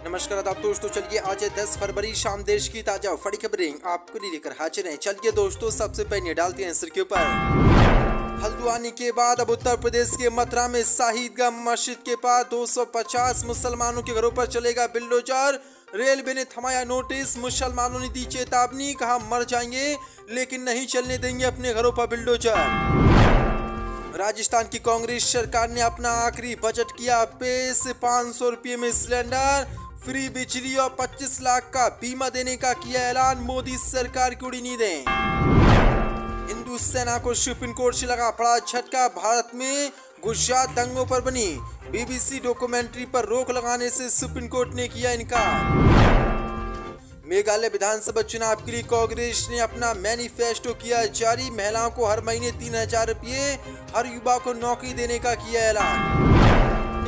नमस्कार आदाब दोस्तों, चलिए आज है 10 फरवरी शाम देश की ताजा बड़ी खबरें आपको लिए लेकर हाजिर हैं। चलिए दोस्तों, सबसे पहले डालते हैं सिर के ऊपर। हल्द्वानी के बाद अब उत्तर प्रदेश के मथुरा में शाहीदगंज मस्जिद के पास 250 मुसलमानों के घरों पर चलेगा बिल्डोजर। रेलवे ने थमाया नोटिस, मुसलमानों ने दी चेतावनी, कहा मर जाएंगे लेकिन नहीं चलने देंगे अपने घरों पर बिल्डोजर। राजस्थान की कांग्रेस सरकार ने अपना आखिरी बजट किया पेश, 500 रुपये में सिलेंडर, फ्री बिजली और 25 लाख का बीमा देने का किया ऐलान। मोदी सरकार की उड़ी नींदें। हिंदू सेना को सुप्रीम कोर्ट से लगा बड़ा झटका, भारत में गुजरात दंगों पर बनी बीबीसी डॉक्यूमेंट्री पर रोक लगाने से सुप्रीम कोर्ट ने किया इनकार। मेघालय विधानसभा चुनाव के लिए कांग्रेस ने अपना मैनिफेस्टो किया जारी, महिलाओं को हर महीने 3000 रुपये, हर युवा को नौकरी देने का किया ऐलान।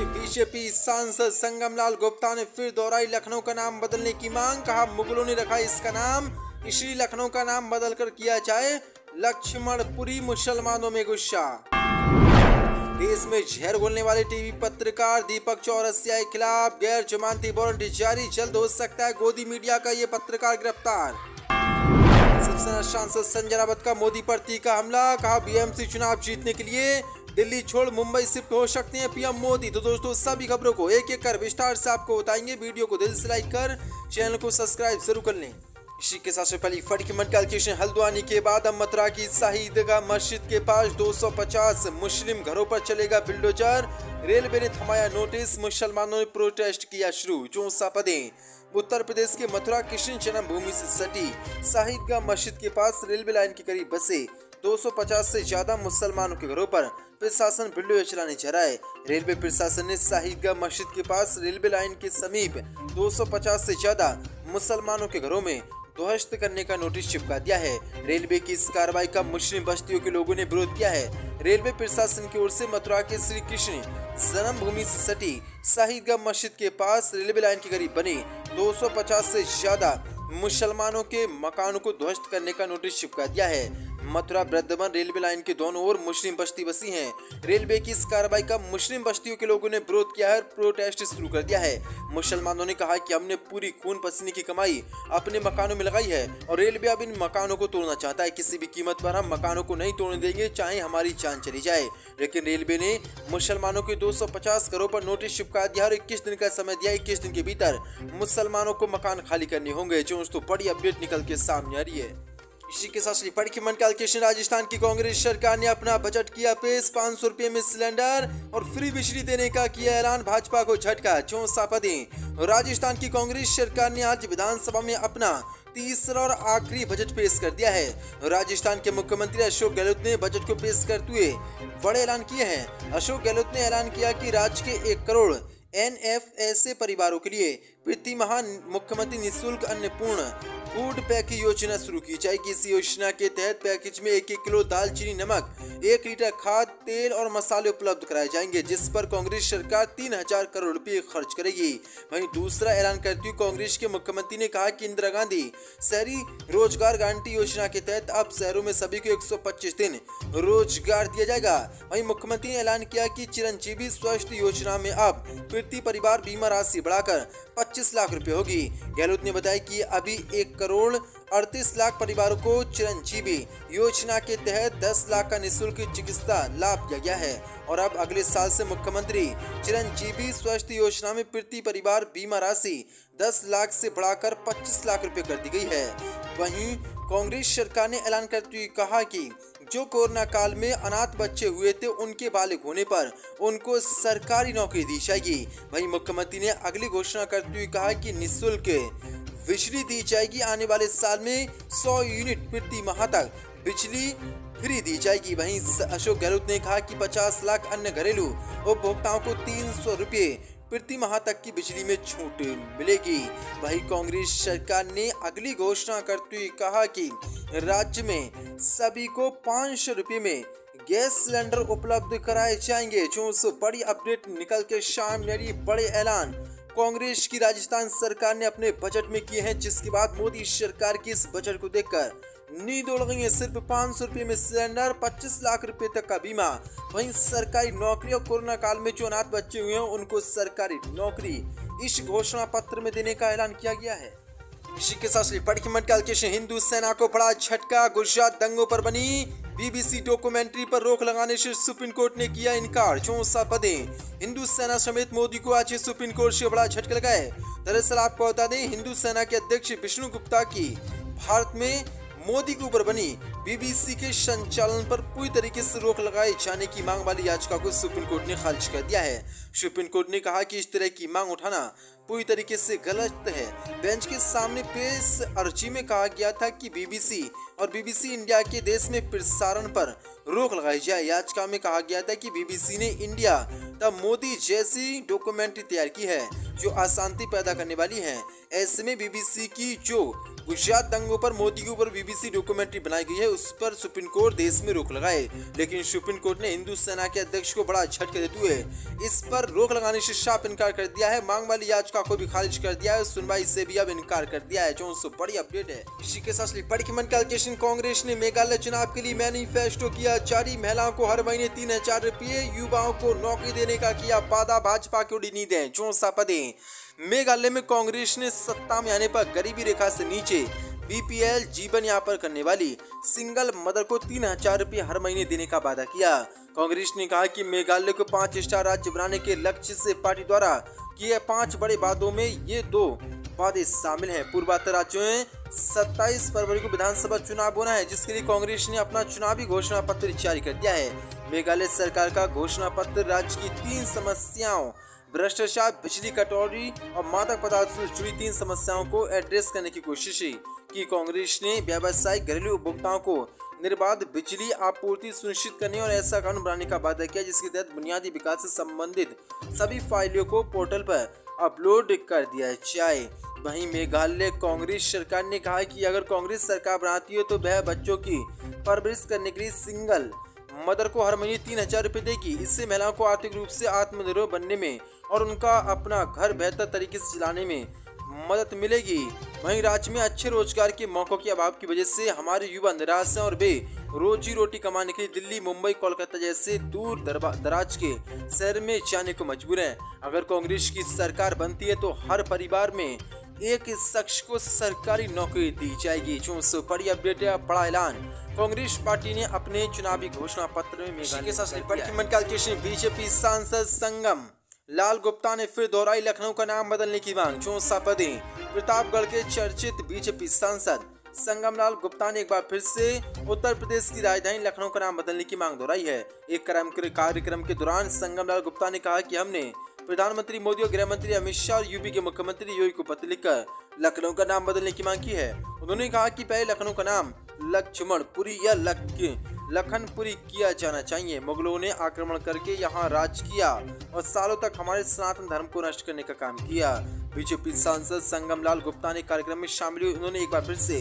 बीजेपी सांसद संगम लाल गुप्ता ने फिर दोहराई लखनऊ का नाम बदलने की मांग, कहा मुगलों ने रखा इसका नाम, इसलिए लखनऊ का नाम बदलकर किया जाए लक्ष्मणपुरी। मुसलमानों में गुस्सा। देश में जहर घोलने वाले टीवी पत्रकार दीपक चौरसिया के खिलाफ गैर जमानती वारंट जारी, जल्द हो सकता है गोदी मीडिया का ये पत्रकार गिरफ्तार। शिवसेना सांसद संजय रावत का मोदी पर तीखा हमला, कहा बीएमसी चुनाव जीतने के लिए दिल्ली छोड़ मुंबई शिफ्ट हो सकते हैं पीएम मोदी। तो दोस्तों, सभी खबरों को एक एक कर विस्तार से आपको बताएंगे। वीडियो को दिल से लाइक कर चैनल को सब्सक्राइब जरूर कर लें। इसी के साथ पहली फट की कैलकुलेशन, हल्द्वानी के बाद अब मथुरा की शाहीदगंज मस्जिद के पास 250 मुस्लिम घरों पर चलेगा बिल्डोजर। रेलवे ने थमाया नोटिस, मुसलमानों ने प्रोटेस्ट किया शुरू, चौंसा पदें। उत्तर प्रदेश के मथुरा कृष्ण जन्मभूमि से सटी शाहीदगंज मस्जिद के पास रेलवे लाइन के करीब बसे 250 से ज्यादा मुसलमानों के घरों पर प्रशासन बिल्डोजर चलाने जा रहा है। रेलवे प्रशासन ने शाहीदगंज मस्जिद के पास रेलवे लाइन के समीप 250 से ज्यादा मुसलमानों के घरों में ध्वस्त करने का नोटिस चिपका दिया है। रेलवे की इस कार्रवाई का मुस्लिम बस्तियों के लोगों ने विरोध किया है। रेलवे प्रशासन की ओर से मथुरा के श्री कृष्ण जन्मभूमि से सटी शाहीदगंज मस्जिद के पास रेलवे लाइन के करीब बने 250 से ज्यादा मुसलमानों के मकानों को ध्वस्त करने का नोटिस चिपका दिया है। मथुरा वृंदावन रेलवे लाइन के दोनों ओर मुस्लिम बस्ती बसी हैं। रेलवे की इस कार्रवाई का मुस्लिम बस्तियों के लोगों ने विरोध किया है, प्रोटेस्ट शुरू कर दिया है। मुसलमानों ने कहा कि हमने पूरी खून पसीने की कमाई अपने मकानों में लगाई है और रेलवे अब इन मकानों को तोड़ना चाहता है। किसी भी कीमत पर हम मकानों को नहीं तोड़ने देंगे, चाहे हमारी जान चली जाए। लेकिन रेलवे ने मुसलमानों के 250 घरों पर नोटिस चिपका दिया और 21 दिन का समय दिया। 21 दिन के भीतर मुसलमानों को मकान खाली करने होंगे। जो दोस्तों, बड़ी अपडेट निकल के सामने आ रही है। इसी के साथ बड़ी खबर कैलकुलेशन, राजस्थान की कांग्रेस सरकार ने अपना बजट किया पेश, 500 रुपये में सिलेंडर और फ्री बिजली देने का किया ऐलान, भाजपा को झटका, चौंसा पदें। राजस्थान की कांग्रेस सरकार ने आज विधानसभा में अपना तीसरा और आखिरी बजट पेश कर दिया है। राजस्थान के मुख्यमंत्री अशोक गहलोत ने बजट को पेश करते हुए बड़े ऐलान किए हैं। अशोक गहलोत ने ऐलान किया कि राज्य के 1 करोड़ NFSA परिवारों के लिए प्रति माह मुख्यमंत्री निःशुल्क अन्नपूर्ण फूड पैकेज योजना शुरू की जाएगी। इस योजना के तहत पैकेज में 1-1 किलो दाल, चीनी, नमक, 1 लीटर खाद तेल और मसाले उपलब्ध कराए जाएंगे, जिस पर कांग्रेस सरकार 3000 करोड़ रुपए खर्च करेगी। वहीं दूसरा ऐलान करते हुए कांग्रेस के मुख्यमंत्री ने कहा कि इंदिरा गांधी शहरी रोजगार गारंटी योजना के तहत अब शहरों में सभी को 125 दिन रोजगार दिया जाएगा। वहीं मुख्यमंत्री ने ऐलान किया कि चिरंजीवी स्वास्थ्य योजना में अब प्रति परिवार बीमा राशि बढ़ाकर 25 लाख रुपए होगी। गहलोत ने बताया कि अभी 1 करोड़ 38 लाख परिवारों को चिरंजीवी योजना के तहत 10 लाख का निःशुल्क चिकित्सा लाभ दिया गया है और अब अगले साल से मुख्यमंत्री चिरंजीवी स्वास्थ्य योजना में प्रति परिवार बीमा राशि 10 लाख से बढ़ाकर 25 लाख रुपए कर दी गई है। वहीं कांग्रेस सरकार ने ऐलान करते हुए कहा कि जो कोरोना काल में अनाथ बच्चे हुए थे, उनके बालिग होने पर उनको सरकारी नौकरी दी जाएगी। वहीं मुख्यमंत्री ने अगली घोषणा करते हुए कहा कि निःशुल्क बिजली दी जाएगी। आने वाले साल में 100 यूनिट प्रति माह तक बिजली फ्री दी जाएगी। वहीं अशोक गहलोत ने कहा कि 50 लाख अन्य घरेलू उपभोक्ताओं को 300 रुपये प्रति माह तक की बिजली में छूट मिलेगी। वहीं कांग्रेस सरकार ने अगली घोषणा करते हुए कहा कि राज्य में सभी को 500 रुपये में गैस सिलेंडर उपलब्ध कराए जाएंगे। जो बड़ी अपडेट निकल के सामने आ रही, बड़े ऐलान कांग्रेस की राजस्थान सरकार ने अपने बजट में किए हैं, जिसके बाद मोदी सरकार की इस बजट को देखकर नींद उड़ गई है। सिर्फ 500 रुपये में सिलेंडर, 25 लाख रुपए तक का बीमा। वहीं सरकारी नौकरी और कोरोना काल में जो अनाथ बच्चे हुए हैं उनको सरकारी नौकरी, इस घोषणा पत्र में देने का ऐलान किया गया है। इसी के साथ हिंदू सेना को बड़ा झटका, गुजरात दंगों पर बनी बीबीसी डॉक्यूमेंट्री पर रोक लगाने से सुप्रीम कोर्ट ने किया इनकार। 64 पदें। हिंदू सेना समेत मोदी को आज सुप्रीम कोर्ट से बड़ा झटका लगा है। दरअसल आपको बता दें, हिंदू सेना के अध्यक्ष विष्णु गुप्ता की भारत में मोदी के ऊपर बनी बीबीसी के संचालन पर पूरी तरीके से रोक लगाए जाने की मांग वाली याचिका को सुप्रीम कोर्ट ने खारिज कर दिया है। सुप्रीम कोर्ट ने कहा कि इस तरह की मांग उठाना पूरी तरीके से गलत है। बेंच के सामने पेश अर्जी में कहा गया था कि बीबीसी और बीबीसी इंडिया के देश में प्रसारण पर रोक लगाई जाए। याचिका में कहा गया था कि बीबीसी ने इंडिया द मोदी जैसी डॉक्यूमेंट्री तैयार की है जो अशांति पैदा करने वाली है। ऐसे में बीबीसी की जो गुजरात दंगों पर मोदी के ऊपर बीबीसी डॉक्यूमेंट्री बनाई गई है उस पर सुप्रीम कोर्ट देश में रोक लगाए। लेकिन सुप्रीम कोर्ट ने हिंदू सेना के अध्यक्ष को बड़ा झटका देते हुए इस पर रोक लगाने से साफ इनकार कर दिया है। मांग वाली याचिका को भी खारिज कर दिया है। सुनवाई से भी अब इनकार कर दिया है। जो बड़ी अपडेट है। इसी के साथ कांग्रेस ने मेघालय चुनाव के लिए मैनिफेस्टो किया जारी। महिलाओं को हर महीने 3000 रुपये, युवाओं को नौकरी देने का किया वादा, भाजपा की उड़ी नींदें। 64 पदें। मेघालय में कांग्रेस ने सत्ता में आने पर गरीबी रेखा से नीचे बीपीएल जीवन यापन करने वाली सिंगल मदर को 3000 रुपये हर महीने देने का वादा किया। कांग्रेस ने कहा कि मेघालय को 5 स्टार राज्य बनाने के लक्ष्य से पार्टी द्वारा किए 5 बड़े वादों में ये 2 वादे शामिल हैं। पूर्वोत्तर राज्यों में 27 फरवरी को विधानसभा चुनाव होना है, जिसके लिए कांग्रेस ने अपना चुनावी घोषणा पत्र जारी कर दिया है। मेघालय सरकार का घोषणा पत्र राज्य की 3 समस्याओं, भ्रष्टाचार, बिजली कटौती और मादक पदार्थ से जुड़ी 3 समस्याओं को एड्रेस करने की कोशिश की। कांग्रेस ने व्यावसायिक घरेलू उपभोक्ताओं को निर्बाध बिजली आपूर्ति सुनिश्चित करने और ऐसा कानून बनाने का वादा किया जिसके तहत बुनियादी विकास से संबंधित सभी फाइलों को पोर्टल पर अपलोड कर दिया जाए। वहीं मेघालय कांग्रेस सरकार ने कहा कि अगर कांग्रेस सरकार बनाती है तो वह बच्चों की परवरिश करने के लिए सिंगल मदर को हर महीने 3000 रुपये देगी। इससे महिलाओं को आर्थिक रूप से आत्मनिर्भर बनने में और उनका अपना घर बेहतर तरीके से चलाने में मदद मिलेगी। वहीं राज्य में अच्छे रोजगार के मौकों के अभाव की वजह से हमारे युवा निराश हैं और वे रोजी रोटी कमाने के लिए दिल्ली, मुंबई, कोलकाता जैसे दूर दराज के शहर में जाने को मजबूर हैं। अगर कांग्रेस की सरकार बनती है तो हर परिवार में एक शख्स को सरकारी नौकरी दी जाएगी। जो बड़ी अपडेट है, बड़ा ऐलान कांग्रेस पार्टी ने अपने चुनावी घोषणा पत्र में बीजेपी सांसद संगम लाल गुप्ता ने फिर दोहराई लखनऊ का नाम बदलने की मांग। 64 पदें। प्रतापगढ़ के चर्चित बीजेपी सांसद संगम लाल गुप्ता ने एक बार फिर से उत्तर प्रदेश की राजधानी लखनऊ का नाम बदलने की मांग दोहराई है। एक कार्यक्रम के दौरान संगम लाल गुप्ता ने कहा कि हमने प्रधानमंत्री मोदी और गृह मंत्री अमित शाह और यूपी के मुख्यमंत्री योगी को पत्र लिखकर लखनऊ का नाम बदलने की मांग की है। उन्होंने कहा कि पहले लखनऊ का नाम लक्ष्मणपुरी या लखनपुरी किया जाना चाहिए। मुगलों ने आक्रमण करके यहाँ राज किया और सालों तक हमारे सनातन धर्म को नष्ट करने का काम किया। बीजेपी सांसद संगम लाल गुप्ता ने कार्यक्रम में शामिल हुए। उन्होंने एक बार फिर से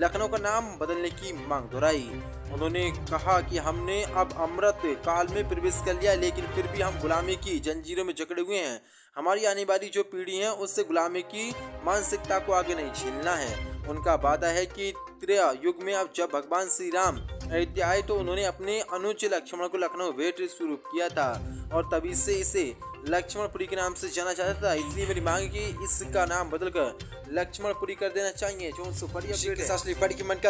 लखनऊ का नाम बदलने की मांग दोहराई। उन्होंने कहा कि हमने अब अमृत काल में प्रवेश कर लिया, लेकिन फिर भी हम गुलामी की जंजीरों में जकड़े हुए हैं। हमारी आने वाली जो पीढ़ी है उससे गुलामी की मानसिकता को आगे नहीं झेलना है। उनका वादा है कि त्रेता युग में अब जब भगवान श्री राम अयोध्या आए तो उन्होंने अपने अनुज लक्ष्मण को लखनऊ भेंट शुरू किया था और तभी से इसे लक्ष्मणपुरी के नाम से जाना जाता था। इसलिए मेरी मांग है कि इसका नाम बदलकर लक्ष्मणपुरी कर देना चाहिए।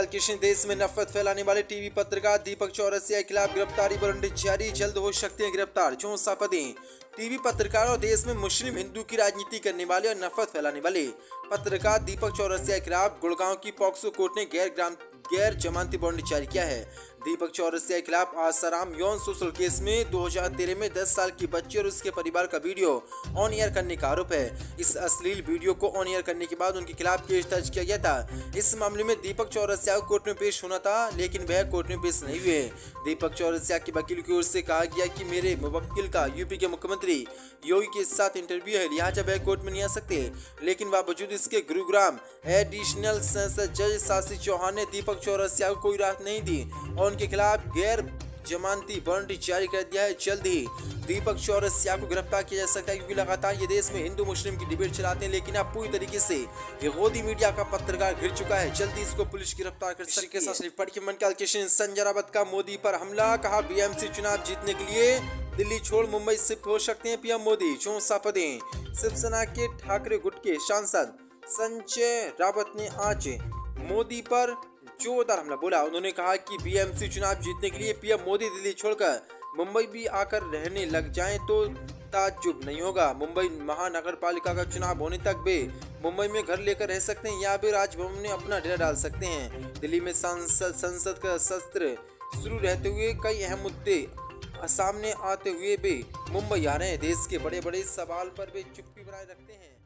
कृष्ण देश में नफरत फैलाने वाले टीवी पत्रकार दीपक चौरसिया के खिलाफ गिरफ्तारी वारंट जारी, जल्द हो सकते हैं गिरफ्तार। 64 पदें। टीवी पत्रकार और देश में मुस्लिम हिंदू की राजनीति करने वाले और नफरत फैलाने वाले पत्रकार दीपक चौरसिया के खिलाफ गुड़गांव की पॉक्सो कोर्ट ने गैर जमानती वारंट जारी किया है। दीपक चौरसिया के खिलाफ आसाराम यौन शोषण केस में 2013 में 10 साल की बच्ची और उसके परिवार का वीडियो ऑन एयर करने का आरोप है। इस अश्लील वीडियो को ऑन एयर करने के बाद उनके खिलाफ केस दर्ज किया गया था। इस मामले में दीपक चौरसिया को कोर्ट में पेश होना था, लेकिन वह कोर्ट में पेश नहीं हुए। दीपक चौरसिया के वकील की ओर से कहा गया कि मेरे मुवक्किल का यूपी के मुख्यमंत्री योगी के साथ इंटरव्यू है, लिहाजा वह कोर्ट में नहीं आ सकते। लेकिन बावजूद इसके गुरुग्राम एडिशनल सेशंस जज सासी चौहान ने दीपक चौरसिया को कोई राहत नहीं दी और उनके खिलाफ गैर जमानती वारंट जारी कर दिया है। जल्द ही दीपक चौरसिया को गिरफ्तार किया जा सकता है, क्योंकि लगातार ये देश में हिंदू मुस्लिम की डिबेट चलाते हैं, लेकिन अब पूरी तरीके से विरोधी मीडिया का पत्रकार घिर चुका है। जल्दी इसको पुलिस गिरफ्तार कर सकती है। संजय रावत का मोदी पर हमला, कहा बीएमसी चुनाव जीतने के लिए दिल्ली छोड़ मुंबई शिफ्ट हो सकते हैं पीएम मोदी, चौंसापदे। शिवसेना के ठाकरे गुट के सांसद संजय रावत ने आज मोदी पर जोरदार हमला बोला। उन्होंने कहा कि बीएमसी चुनाव जीतने के लिए पीएम मोदी दिल्ली छोड़कर मुंबई भी आकर रहने लग जाएं तो ताज्जुब नहीं होगा। मुंबई महानगर पालिका का चुनाव होने तक वे मुंबई में घर लेकर रह सकते हैं या फिर राजभवन में अपना डेरा डाल सकते हैं। दिल्ली में संसद का सत्र शुरू रहते हुए कई अहम मुद्दे सामने आते हुए वे मुंबई आ रहे हैं। देश के बड़े बड़े सवाल पर वे चुप्पी बनाए रखते हैं।